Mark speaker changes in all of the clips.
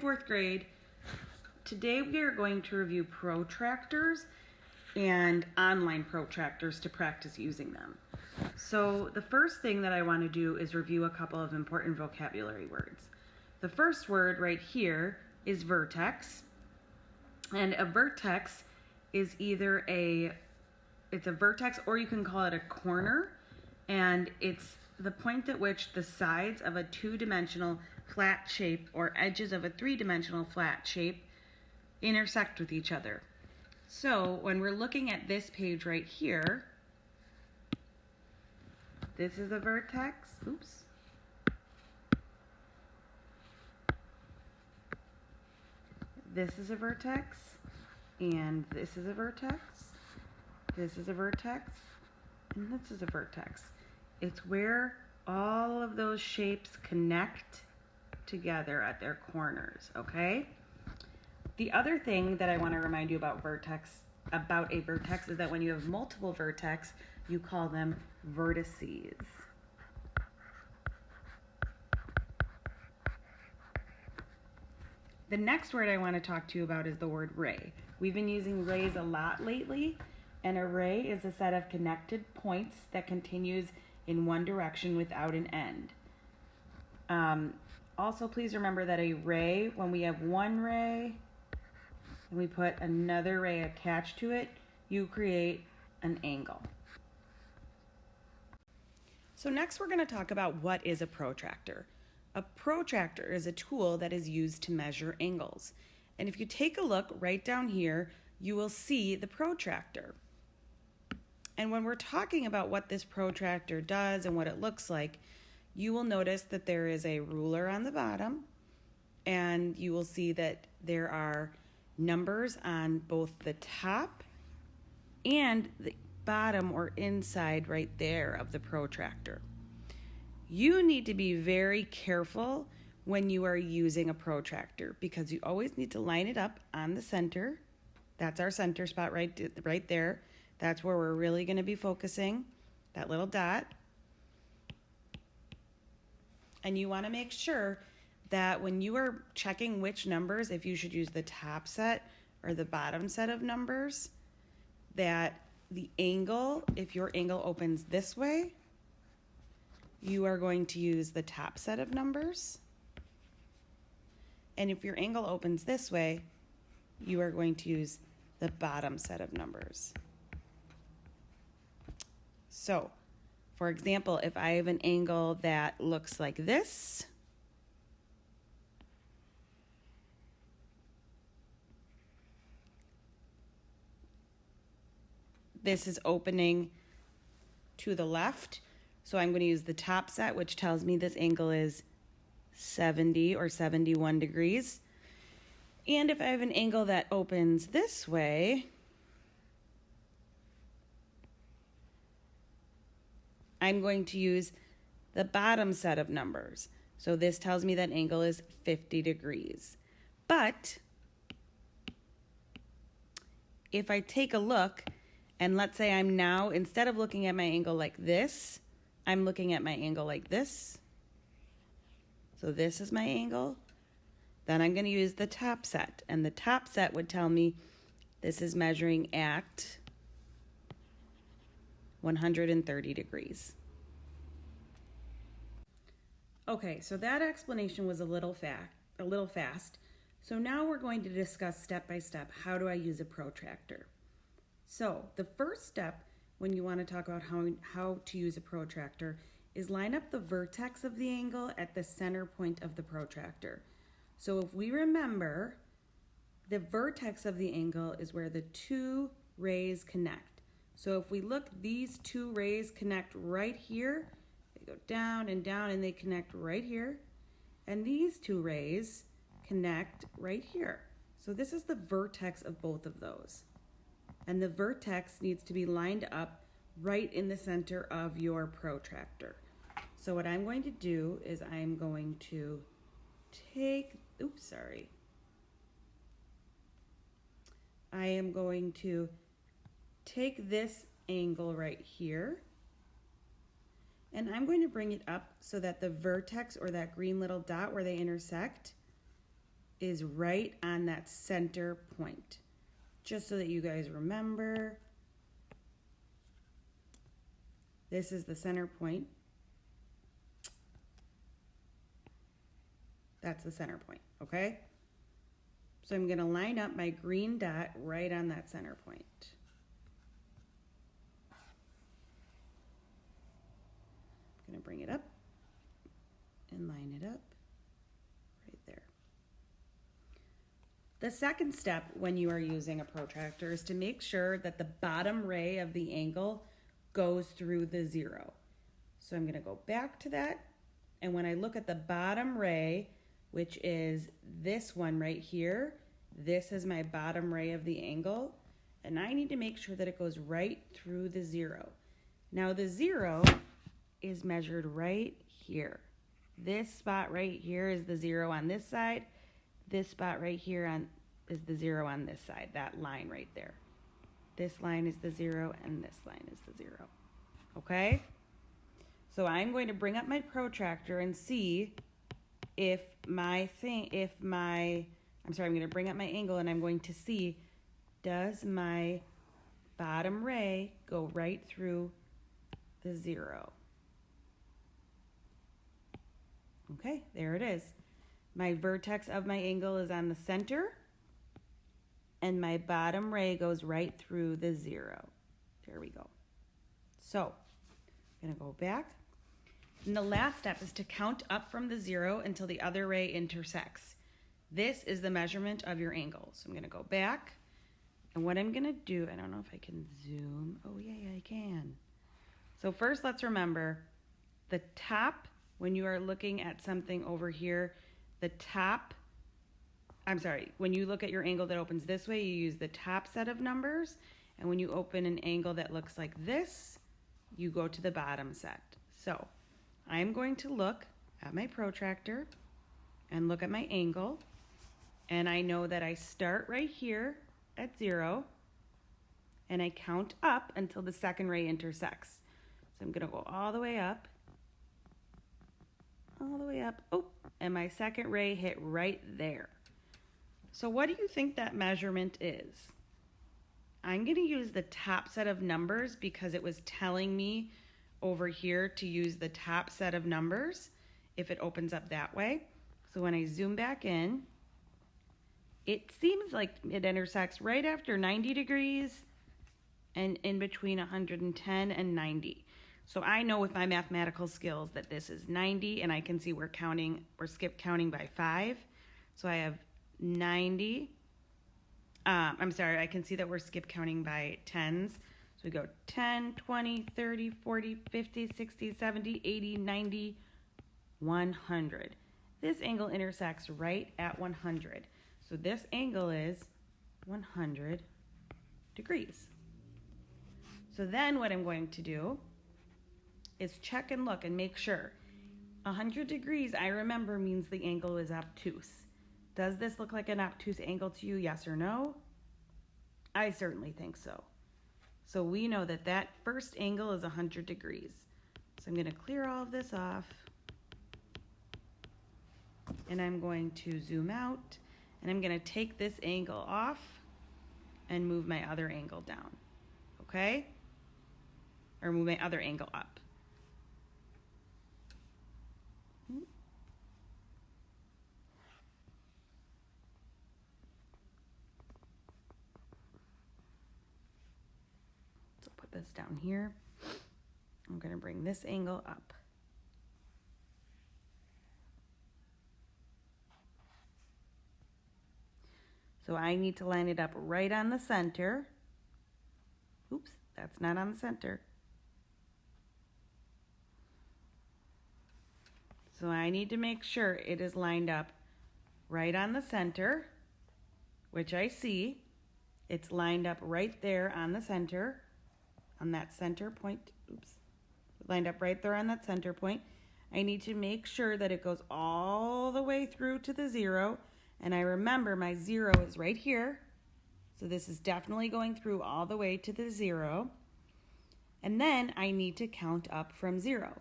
Speaker 1: fourth grade. Today we are going to review protractors and online protractors to practice using them. So the first thing that I want to do is review a couple of important vocabulary words. The first word right here is vertex. And a vertex is either it's a vertex, or you can call it a corner, and it's the point at which the sides of a two-dimensional flat shape or edges of a three-dimensional flat shape intersect with each other. So when we're looking at this page right here, this is a vertex. Oops. This is a vertex, and this is a vertex. This is a vertex, and this is a vertex. It's where all of those shapes connect together at their corners, okay? The other thing that I want to remind you about a vertex is that when you have multiple vertex, you call them vertices. The next word I want to talk to you about is the word ray. We've been using rays a lot lately, and a ray is a set of connected points that continues in one direction without an end. Also, please remember that a ray, when we have one ray and we put another ray attached to it, you create an angle. So next we're going to talk about what is a protractor. A protractor is a tool that is used to measure angles. And if you take a look right down here, you will see the protractor. And when we're talking about what this protractor does and what it looks like, you will notice that there is a ruler on the bottom, and you will see that there are numbers on both the top and the bottom or inside right there of the protractor. You need to be very careful when you are using a protractor, because you always need to line it up on the center. That's our center spot right there. That's where we're really going to be focusing, that little dot. And you want to make sure that when you are checking which numbers, if you should use the top set or the bottom set of numbers, that the angle, if your angle opens this way, you are going to use the top set of numbers. And if your angle opens this way, you are going to use the bottom set of numbers. So, for example, if I have an angle that looks like this, this is opening to the left. So I'm going to use the top set, which tells me this angle is 70 or 71 degrees. And if I have an angle that opens this way, I'm going to use the bottom set of numbers. So this tells me that angle is 50 degrees. But if I take a look, and let's say I'm now, instead of looking at my angle like this, I'm looking at my angle like this. So this is my angle. Then I'm going to use the top set. And the top set would tell me this is measuring at 130 degrees. Okay, so that explanation was a little fast. So now we're going to discuss step by step, how do I use a protractor? So the first step when you want to talk about how to use a protractor is line up the vertex of the angle at the center point of the protractor. So if we remember, the vertex of the angle is where the two rays connect. So if we look, these two rays connect right here. They go down, and they connect right here. And these two rays connect right here. So this is the vertex of both of those. And the vertex needs to be lined up right in the center of your protractor. So what I'm going to do is I'm going to I am going to take this angle right here, and I'm going to bring it up so that the vertex, or that green little dot where they intersect, is right on that center point. Just so that you guys remember, this is the center point. That's the center point, okay? So I'm gonna line up my green dot right on that center point. I'm gonna bring it up and line it up right there. The second step when you are using a protractor is to make sure that the bottom ray of the angle goes through the 0. So I'm gonna go back to that, and when I look at the bottom ray, which is this one right here, this is my bottom ray of the angle, and I need to make sure that it goes right through the 0. Now the 0 is measured right here. This spot right here is the 0 on this side. This spot right here is the 0 on this side, that line right there. This line is the 0 and this line is the 0. Okay? So I'm going to bring up my protractor and see I'm going to bring up my angle and I'm going to see, does my bottom ray go right through the 0? Okay, there it is. My vertex of my angle is on the center, and my bottom ray goes right through the 0. There we go. So, I'm going to go back. And the last step is to count up from the 0 until the other ray intersects. This is the measurement of your angle. So I'm going to go back, and what I'm going to do, I don't know if I can zoom. Oh, yeah, I can. So first, let's remember the top, when you are looking at something over here, when you look at your angle that opens this way, you use the top set of numbers, and when you open an angle that looks like this, you go to the bottom set. So I'm going to look at my protractor and look at my angle, and I know that I start right here at 0, and I count up until the second ray intersects. So I'm going to go all the way up, oh, and my second ray hit right there. So what do you think that measurement is? I'm going to use the top set of numbers because it was telling me over here to use the top set of numbers if it opens up that way. So when I zoom back in, it seems like it intersects right after 90 degrees and in between 110 and 90. So I know with my mathematical skills that this is 90, and I can see we're skip counting by 5. So I have 90. I can see that we're skip counting by 10s. So we go 10, 20, 30, 40, 50, 60, 70, 80, 90, 100. This angle intersects right at 100. So this angle is 100 degrees. So then what I'm going to do is check and look and make sure. 100 degrees, I remember, means the angle is obtuse. Does this look like an obtuse angle to you, yes or no? I certainly think so. So we know that that first angle is 100 degrees. So I'm going to clear all of this off. And I'm going to zoom out. And I'm going to take this angle off and move my other angle down. Okay? Or move my other angle up. So put this down here. I'm going to bring this angle up. So I need to line it up right on the center. Oops, that's not on the center. So I need to make sure it is lined up right on the center, which I see. It's lined up right there on the center, on that center point. Oops, lined up right there on that center point. I need to make sure that it goes all the way through to the 0. And I remember my 0 is right here. So this is definitely going through all the way to the 0. And then I need to count up from 0.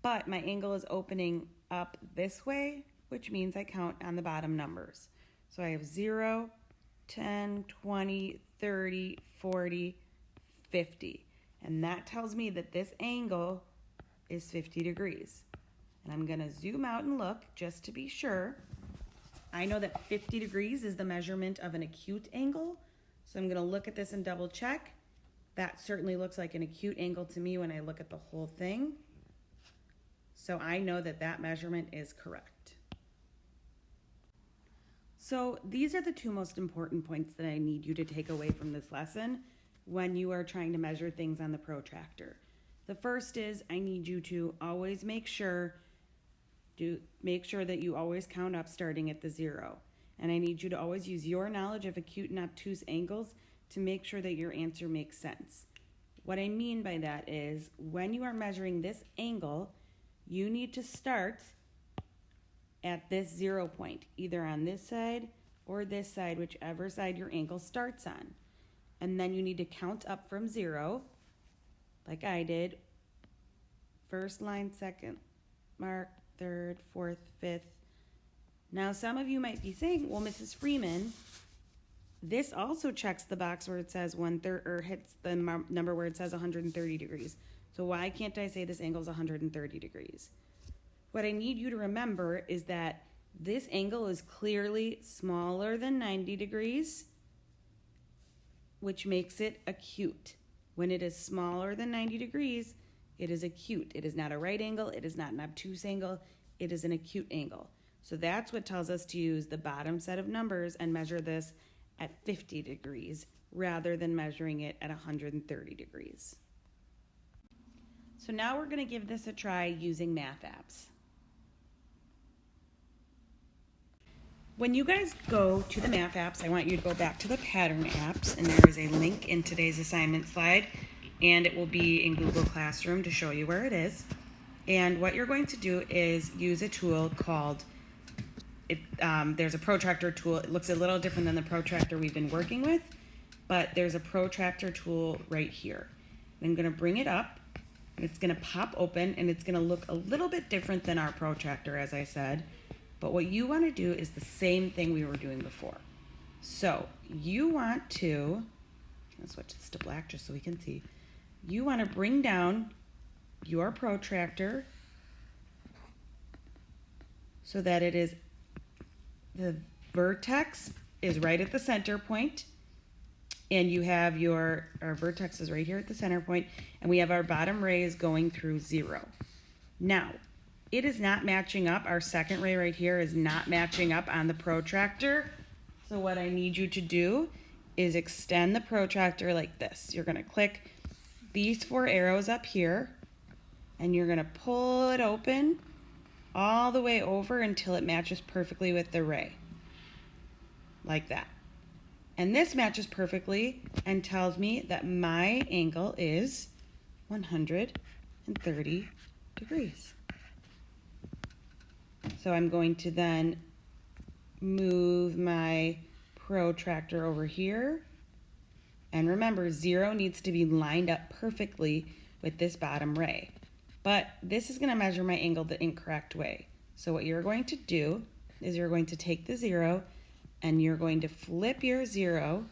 Speaker 1: But my angle is opening up this way, which means I count on the bottom numbers. So I have 0, 10, 20, 30, 40, 50. And that tells me that this angle is 50 degrees. And I'm going to zoom out and look just to be sure. I know that 50 degrees is the measurement of an acute angle. So I'm going to look at this and double check. That certainly looks like an acute angle to me when I look at the whole thing. So I know that that measurement is correct. So these are the two most important points that I need you to take away from this lesson when you are trying to measure things on the protractor. The first is I need you to always make sure that you always count up starting at the 0. And I need you to always use your knowledge of acute and obtuse angles to make sure that your answer makes sense. What I mean by that is when you are measuring this angle, you need to start at this 0 point, either on this side or this side, whichever side your angle starts on. And then you need to count up from 0, like I did. First line, second mark, third, fourth, fifth. Now some of you might be saying, well, Mrs. Freeman, this also checks the box where it says 1/3 or hits the number where it says 130 degrees. So why can't I say this angle is 130 degrees? What I need you to remember is that this angle is clearly smaller than 90 degrees, which makes it acute. When it is smaller than 90 degrees, it is acute. It is not a right angle. It is not an obtuse angle. It is an acute angle. So that's what tells us to use the bottom set of numbers and measure this at 50 degrees rather than measuring it at 130 degrees. So now we're going to give this a try using math apps. When you guys go to the math apps, I want you to go back to the pattern apps, and there is a link in today's assignment slide, and it will be in Google Classroom to show you where it is. And what you're going to do is use a tool called, there's a protractor tool. It looks a little different than the protractor we've been working with, but there's a protractor tool right here. I'm going to bring it up. It's going to pop open, and it's going to look a little bit different than our protractor, as I said. But what you want to do is the same thing we were doing before. So you want to, let's switch this to black just so we can see. You want to bring down your protractor so that it is, the vertex is right at the center point, and you have our vertex is right here at the center point, and we have our bottom rays going through 0. Now, it is not matching up. Our second ray right here is not matching up on the protractor. So what I need you to do is extend the protractor like this. You're going to click these 4 arrows up here, and you're going to pull it open all the way over until it matches perfectly with the ray, like that. And this matches perfectly and tells me that my angle is 130 degrees. So I'm going to then move my protractor over here. And remember, 0 needs to be lined up perfectly with this bottom ray. But this is going to measure my angle the incorrect way. So what you're going to do is you're going to take the 0 and you're going to flip your 0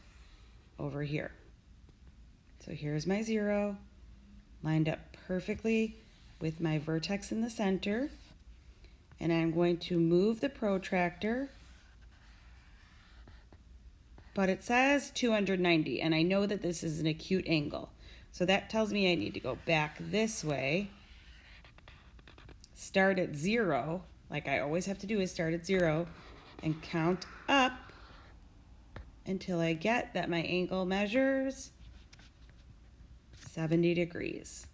Speaker 1: over here. So here's my 0, lined up perfectly with my vertex in the center. And I'm going to move the protractor, but it says 290, and I know that this is an acute angle. So that tells me I need to go back this way, start at 0, like I always have to do is start at 0, and count up until I get that my angle measures 70 degrees.